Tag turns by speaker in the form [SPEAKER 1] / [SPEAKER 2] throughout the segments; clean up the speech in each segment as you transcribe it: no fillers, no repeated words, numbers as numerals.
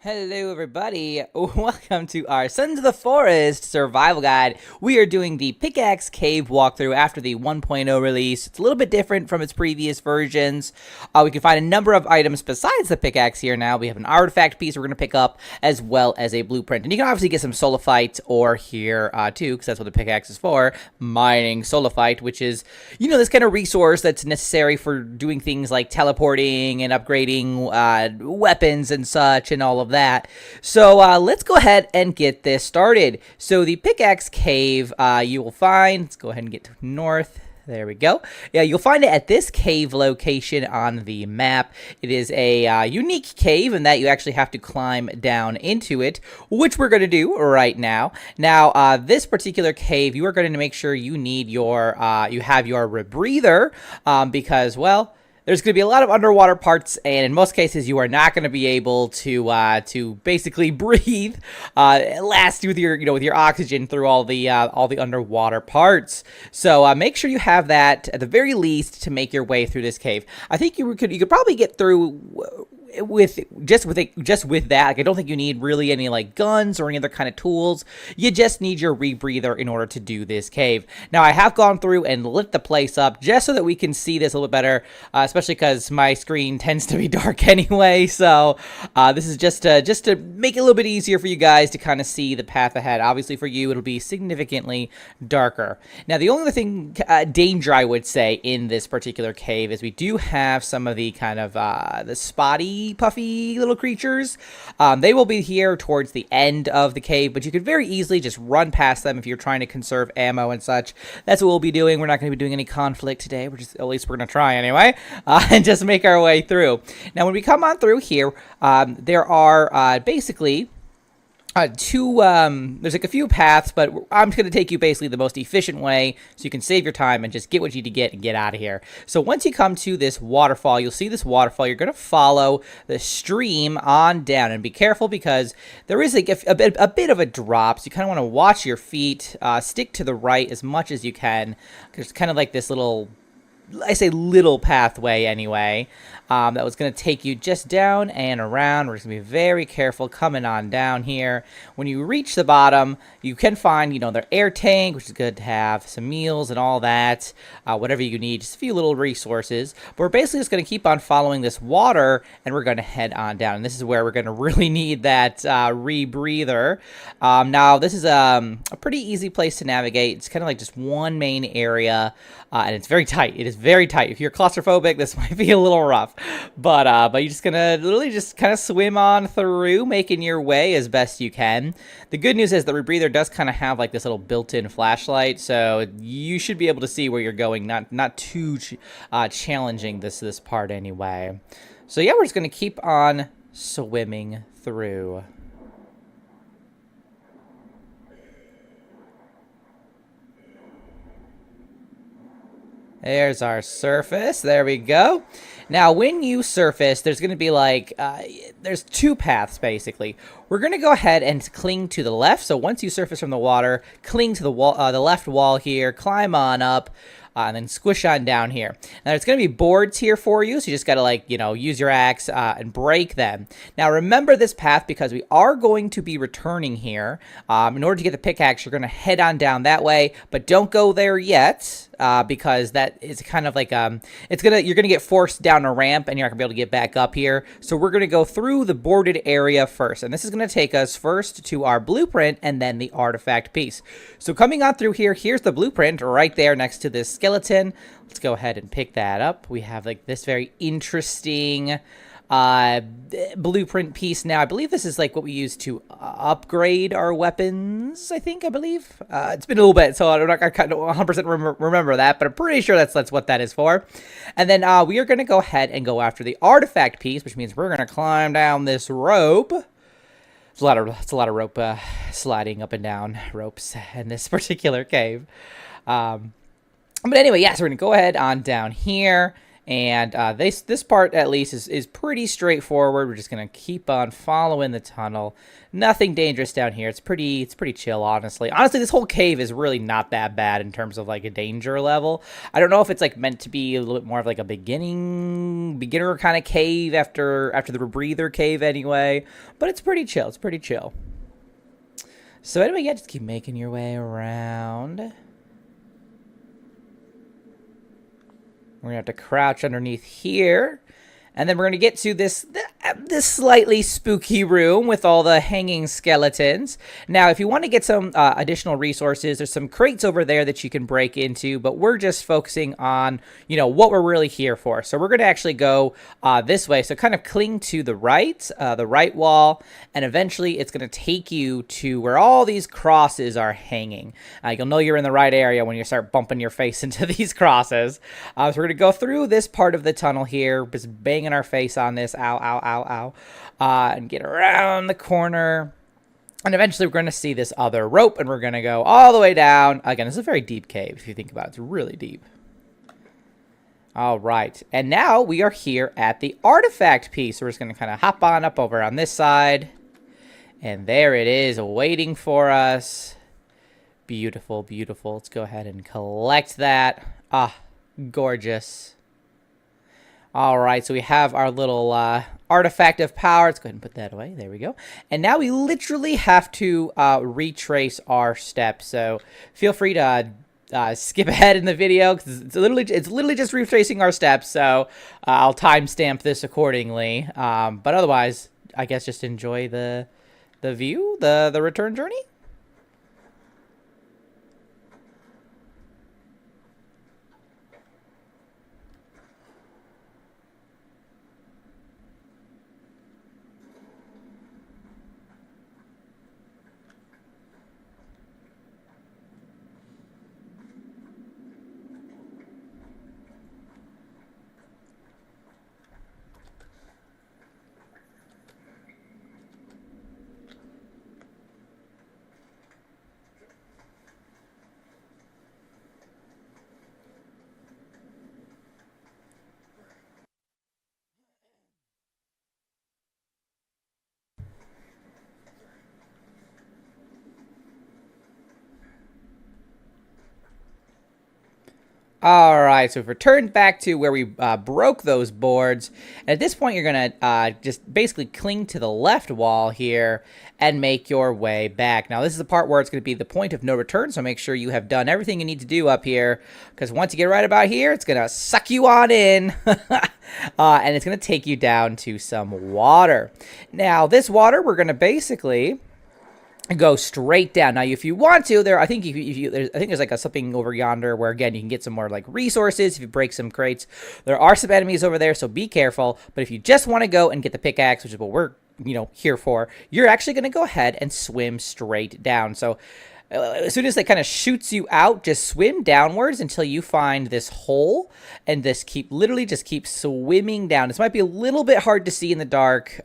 [SPEAKER 1] Hello everybody, welcome to our Sons of the Forest survival guide. We are doing the Pickaxe Cave walkthrough after the 1.0 release. It's a little bit different from its previous versions. We can find a number of items besides the pickaxe here now. We have an artifact piece we're going to pick up, as well as a blueprint. And you can obviously get some sulfite ore here too, because that's what the pickaxe is for, mining sulfite, which is, this kind of resource that's necessary for doing things like teleporting and upgrading weapons and such and all of that. So let's go ahead and get this started. So the Pickaxe Cave you will find, let's go ahead and get to north. There we go. Yeah, you'll find it at this cave location on the map. It is a unique cave in that you actually have to climb down into it, which we're going to do right now. Now, this particular cave, you are going to make sure you need your, you have your rebreather, because, well, there's going to be a lot of underwater parts, and in most cases, you are not going to be able to basically breathe, last with your with your oxygen through all the underwater parts. So make sure you have that at the very least to make your way through this cave. I think you could probably get through with that. Like, I don't think you need really any like guns or any other kind of tools. You just need your rebreather in order to do this cave. Now, I have gone through and lit the place up just so that we can see this a little bit better, especially because my screen tends to be dark anyway. So this is just to make it a little bit easier for you guys to kind of see the path ahead. Obviously, for you, it'll be significantly darker. Now, the only thing danger I would say in this particular cave is we do have some of the kind of the spotty, puffy little creatures. They will be here towards the end of the cave, but you could very easily just run past them if you're trying to conserve ammo and such. That's what we'll be doing. We're not going to be doing any conflict today. At least we're going to try anyway, and just make our way through. Now, when we come on through here, there are basically there's like a few paths, but I'm just going to take you basically the most efficient way so you can save your time and just get what you need to get and get out of here. So once you come to this waterfall, you'll see this waterfall. You're going to follow the stream on down, and be careful because there is like a bit of a drop, so you kind of want to watch your feet, stick to the right as much as you can. There's kind of like this little, I say little pathway anyway, that was going to take you just down and around. We're just going to be very careful coming on down here. When you reach the bottom, you can find, their air tank, which is good to have, some meals and all that, whatever you need, just a few little resources. But we're basically just going to keep on following this water, and we're going to head on down. And this is where we're going to really need that rebreather. Now, this is a pretty easy place to navigate. It's kind of like just one main area, and it's very tight. It is very tight. If you're claustrophobic, this might be a little rough. But you're just gonna literally just kind of swim on through, making your way as best you can. The good news is the rebreather does kind of have like this little built-in flashlight, so you should be able to see where you're going. Not too challenging this part anyway. So yeah, we're just gonna keep on swimming through. There's our surface. There we go. Now, when you surface, there's going to be like, there's two paths, basically. We're going to go ahead and cling to the left. So once you surface from the water, cling to the wall, the left wall here, climb on up, and then squish on down here. Now, there's going to be boards here for you, so you just got to, like, use your axe and break them. Now, remember this path because we are going to be returning here. In order to get the pickaxe, you're going to head on down that way, but don't go there yet. Because that is kind of like you're gonna get forced down a ramp and you're not gonna be able to get back up here. So we're gonna go through the boarded area first, and this is gonna take us first to our blueprint and then the artifact piece. So coming on through here, here's the blueprint right there next to this skeleton. Let's go ahead and pick that up. We have like this very interesting blueprint piece. Now, I believe this is like what we use to upgrade our weapons, I believe. It's been a little bit, so I can't 100% remember that, but I'm pretty sure that's what that is for. And then we are going to go ahead and go after the artifact piece, which means we're going to climb down this rope. It's a lot of rope sliding up and down ropes in this particular cave. But anyway, yeah, so we're going to go ahead on down here. And this part, at least, is pretty straightforward. We're just going to keep on following the tunnel. Nothing dangerous down here. It's pretty chill, honestly. Honestly, this whole cave is really not that bad in terms of, like, a danger level. I don't know if it's, like, meant to be a little bit more of, like, a beginner kind of cave after the rebreather cave anyway. But it's pretty chill. It's pretty chill. So anyway, yeah, just keep making your way around. We're going to have to crouch underneath here. And then we're going to get to this slightly spooky room with all the hanging skeletons. Now, if you want to get some additional resources, there's some crates over there that you can break into. But we're just focusing on, what we're really here for. So we're going to actually go this way. So kind of cling to the right wall. And eventually it's going to take you to where all these crosses are hanging. You'll know you're in the right area when you start bumping your face into these crosses. So we're going to go through this part of the tunnel here, just banging our face on this, ow, ow, ow, ow, and get around the corner. And eventually we're going to see this other rope, and we're going to go all the way down. Again, this is a very deep cave, if you think about it. It's really deep. All right, and now we are here at the artifact piece. So we're just going to kind of hop on up over on this side. And there it is, waiting for us. Beautiful, beautiful. Let's go ahead and collect that. Ah, gorgeous. All right, so we have our little artifact of power. Let's go ahead and put that away. There we go. And now we literally have to retrace our steps. So feel free to skip ahead in the video because it's literally just retracing our steps. So I'll timestamp this accordingly. But otherwise, I guess just enjoy the view, the return journey. All right, so we've returned back to where we broke those boards. And at this point, you're going to just basically cling to the left wall here and make your way back. Now, this is the part where it's going to be the point of no return, so make sure you have done everything you need to do up here, because once you get right about here, it's going to suck you on in, and it's going to take you down to some water. Now, this water, we're going to basically go straight down. Now, if you want to, I think there's like something over yonder where, again, you can get some more like resources if you break some crates. There are some enemies over there, so be careful. But if you just want to go and get the pickaxe, which is what we're here for, you're actually going to go ahead and swim straight down. So as soon as it kind of shoots you out, just swim downwards until you find this hole, and literally just keep swimming down. This might be a little bit hard to see in the dark.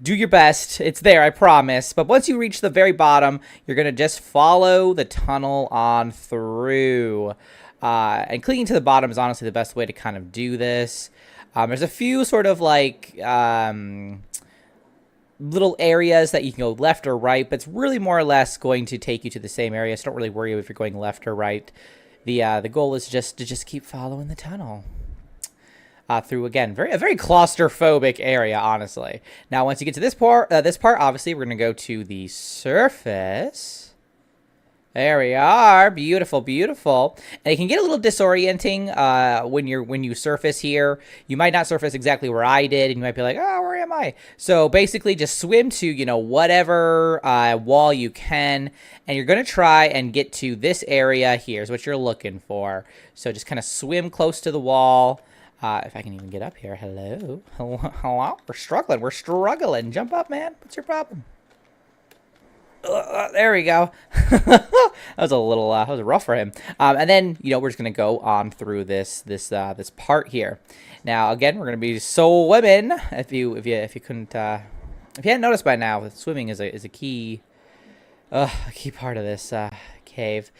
[SPEAKER 1] Do your best. It's there, I promise. But once you reach the very bottom, you're going to just follow the tunnel on through. And clicking to the bottom is honestly the best way to kind of do this. There's a few sort of like little areas that you can go left or right, but it's really more or less going to take you to the same area. So don't really worry if you're going left or right. The goal is just to keep following the tunnel. Through, again, a very claustrophobic area, honestly. Now, once you get to this part, obviously, we're going to go to the surface. There we are. Beautiful, beautiful. And it can get a little disorienting when you surface here. You might not surface exactly where I did, and you might be like, oh, where am I? So basically, just swim to, whatever wall you can, and you're going to try and get to this area here is what you're looking for. So just kind of swim close to the wall. If I can even get up here. Hello. Hello. We're struggling. Jump up, man. What's your problem? There we go. That was a little, that was rough for him. And then, we're just going to go on through this part here. Now, again, we're going to be swimming. If you couldn't, if you hadn't noticed by now, swimming is a key part of this cave.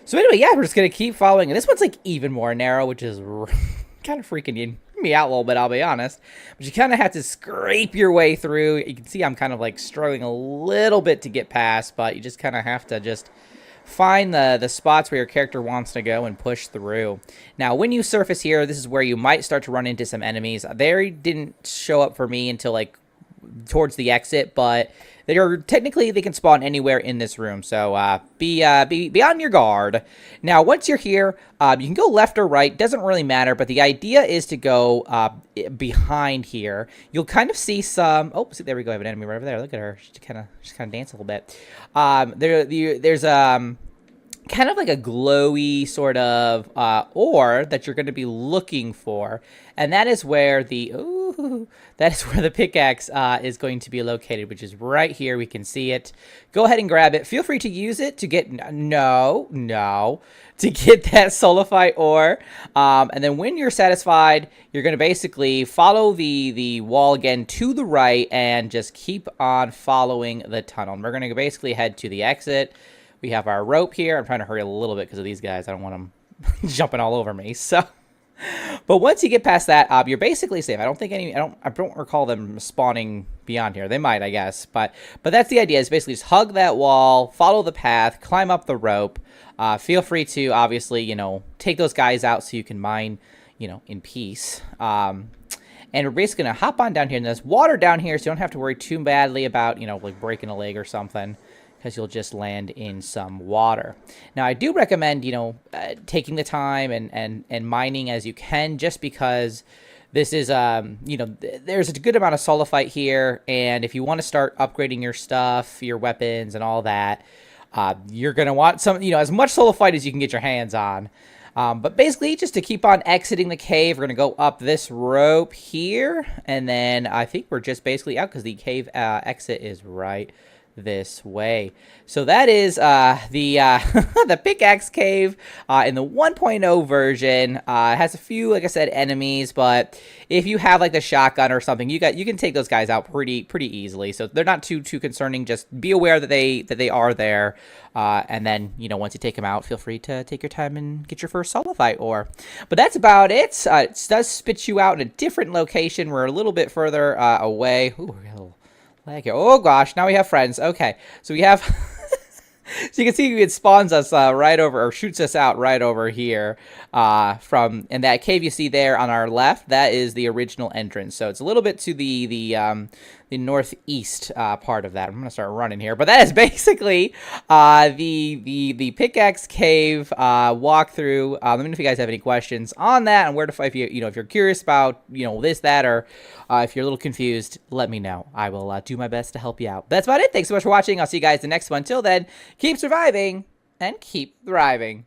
[SPEAKER 1] So anyway, yeah, we're just going to keep following. And this one's like even more narrow, which is kind of freaking me out a little bit, I'll be honest. But you kind of have to scrape your way through. You can see I'm kind of like struggling a little bit to get past, but you just kind of have to just find the spots where your character wants to go and push through. Now, when you surface here, this is where you might start to run into some enemies. They didn't show up for me until like towards the exit, but technically they can spawn anywhere in this room, so be on your guard. Now, once you're here, you can go left or right, doesn't really matter, but the idea is to go behind here. You'll kind of see some, oh, see, there we go, I have an enemy right over there, look at her, she's kind of dancing a little bit. There's kind of like a glowy sort of ore that you're going to be looking for, and that is where the pickaxe is going to be located, which is right here. We can see it. Go ahead and grab it. Feel free to use it to get to get that sulfite ore, and then when you're satisfied, you're going to basically follow the wall again to the right and just keep on following the tunnel. And we're going to basically head to the exit. We have our rope here. I'm trying to hurry a little bit because of these guys. I don't want them jumping all over me. So, but once you get past that, you're basically safe. I don't recall them spawning beyond here. They might, I guess. But that's the idea. Is basically just hug that wall, follow the path, climb up the rope. Feel free to obviously, take those guys out so you can mine, in peace. And we're basically gonna hop on down here. And there's water down here, so you don't have to worry too badly about, like breaking a leg or something, because you'll just land in some water. Now, I do recommend, taking the time and mining as you can, just because this is, there's a good amount of sulfite here, and if you want to start upgrading your stuff, your weapons, and all that, you're going to want some, as much sulfite as you can get your hands on. But basically, just to keep on exiting the cave, we're going to go up this rope here, and then I think we're just basically out, because the cave exit is right this way. So that is the Pickaxe Cave in the 1.0 version. It has a few, like I said, enemies, but if you have like the shotgun or something, you can take those guys out pretty easily. So they're not too concerning. Just be aware that they are there, and then once you take them out, feel free to take your time and get your first sulfite ore. But that's about it. It does spit you out in a different location. We're a little bit further away. Ooh, we're a little lag here. Oh gosh, now we have friends. Okay, so we have so you can see it spawns us right over, or shoots us out right over here from, and that cave you see there on our left, that is the original entrance. So it's a little bit to the northeast part of that. I'm gonna start running here, but that is basically the Pickaxe Cave walkthrough. Let me know if you guys have any questions on that, and where to find, if you're curious about this, that, or if you're a little confused, let me know. I will do my best to help you out. But that's about it. Thanks so much for watching. I'll see you guys in the next one. Till then, keep surviving and keep thriving.